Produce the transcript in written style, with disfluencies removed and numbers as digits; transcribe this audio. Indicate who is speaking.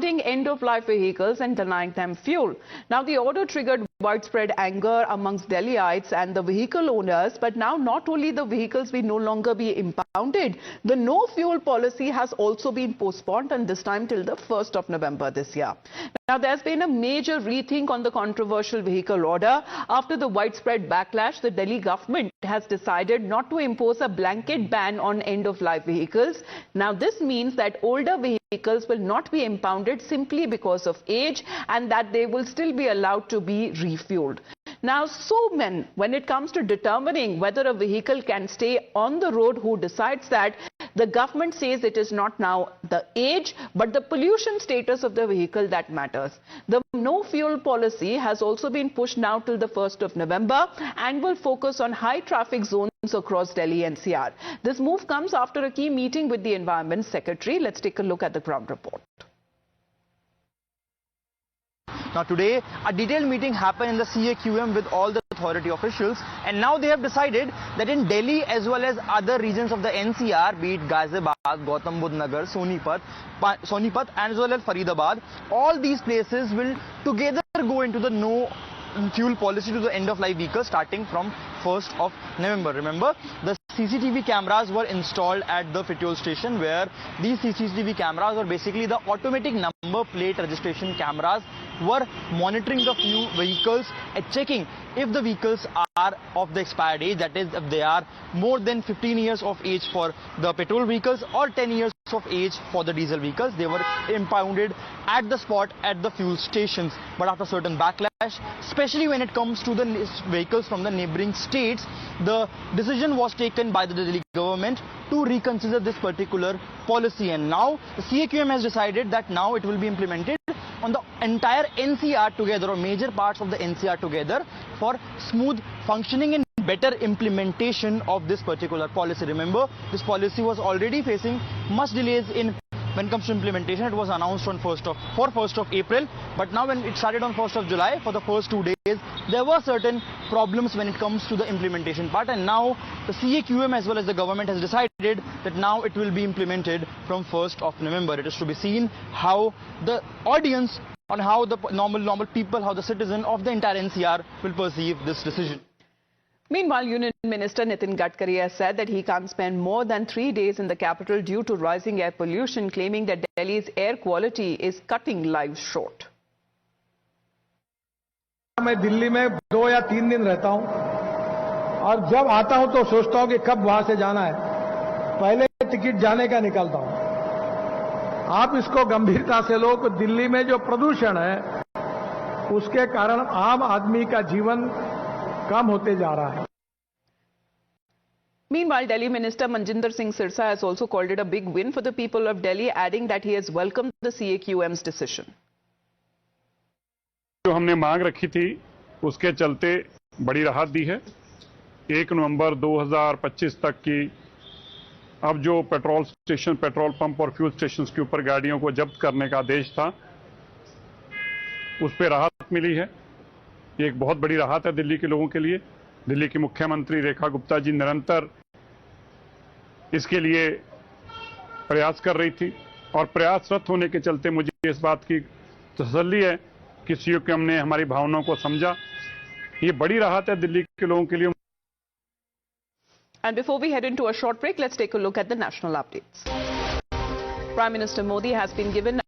Speaker 1: targeting end-of-life vehicles and denying them fuel. Now, the order triggered widespread anger amongst Delhiites and the vehicle owners, but now not only the vehicles will no longer be impounded, the no-fuel policy has also been postponed, and this time till the 1st of November this year. Now, there's been a major rethink on the controversial vehicle order. After the widespread backlash, the Delhi government has decided not to impose a blanket ban on end-of-life vehicles. Now, this means that older vehicles will not be impounded simply because of age, and that they will still be allowed to be refueled. Now, when it comes to determining whether a vehicle can stay on the road, who decides that? The government says it is not now the age, but the pollution status of the vehicle that matters. The no-fuel policy has also been pushed now till the 1st of November and will focus on high traffic zones across Delhi NCR. This move comes after a key meeting with the Environment Secretary. Let's take a look at the ground report.
Speaker 2: Now today, a detailed meeting happened in the CAQM with all the authority officials, and now they have decided that in Delhi as well as other regions of the NCR, be it Ghaziabad, Gautam Budh Nagar, Sonipat and as well as Faridabad, all these places will together go into the no fuel policy to the end-of-life vehicles starting from 1st of November. Remember, the CCTV cameras were installed at the petrol station, where these CCTV cameras were basically the automatic number plate registration cameras were monitoring the few vehicles and checking if the vehicles are of the expired age, that is if they are more than 15 years of age for the petrol vehicles or 10 years of age for the diesel vehicles. They were impounded at the spot at the fuel stations. But after certain backlash, especially when it comes to the vehicles from the neighboring states, the decision was taken by the Delhi government to reconsider this particular policy, and now the CAQM has decided that now it will be implemented on the entire NCR together, or major parts of the NCR together, for smooth functioning and better implementation of this particular policy. Remember, this policy was already facing much delays in when it comes to implementation. It was announced on 1st of April, but now when it started on 1st of July, for the first 2 days, there were certain problems when it comes to the implementation part, and now the CAQM as well as the government has decided that now it will be implemented from 1st of November. It is to be seen how the audience, on how the normal people, how the citizen of the entire NCR will perceive this decision.
Speaker 1: Meanwhile, Union Minister Nitin Gadkari has said that he can't spend more than 3 days in the capital due to rising air pollution, claiming that Delhi's air quality is cutting lives short.
Speaker 3: मैं दिल्ली में 2 या 3 दिन रहता हूं, और जब आता हूं तो सोचता हूं कि कब वहां से जाना है, पहले टिकट जाने का निकालता हूं। आप इसको गंभीरता से लो कि दिल्ली में जो प्रदूषण है उसके कारण आम आदमी का जीवन कम होते जा रहा है।
Speaker 1: Meanwhile, Delhi Minister Manjinder Singh Sirsa has also called it a big win for the people of Delhi, adding that he has welcomed the CAQM's decision.
Speaker 4: जो हमने मांग रखी थी उसके चलते बड़ी राहत दी है। 1 नवंबर 2025 तक की अब जो पेट्रोल स्टेशन, पेट्रोल पंप और फ्यूल स्टेशन के ऊपर गाड़ियों को जब्त करने का आदेश था, उस पर राहत मिली है। ये एक बहुत बड़ी राहत है दिल्ली के लोगों के लिए। दिल्ली की मुख्यमंत्री रेखा गुप्ता जी निरंतर इसके लिए प्रयास कर रही थी, और प्रयासरत होने के चलते मुझे इस बात की तसल्ली है कि CAQM ने हमारी भावनाओं को समझा। ये बड़ी राहत है दिल्ली के लोगों के लिए।
Speaker 1: And before we head into a short break, let's take a look at the national updates. Prime Minister Modi has been given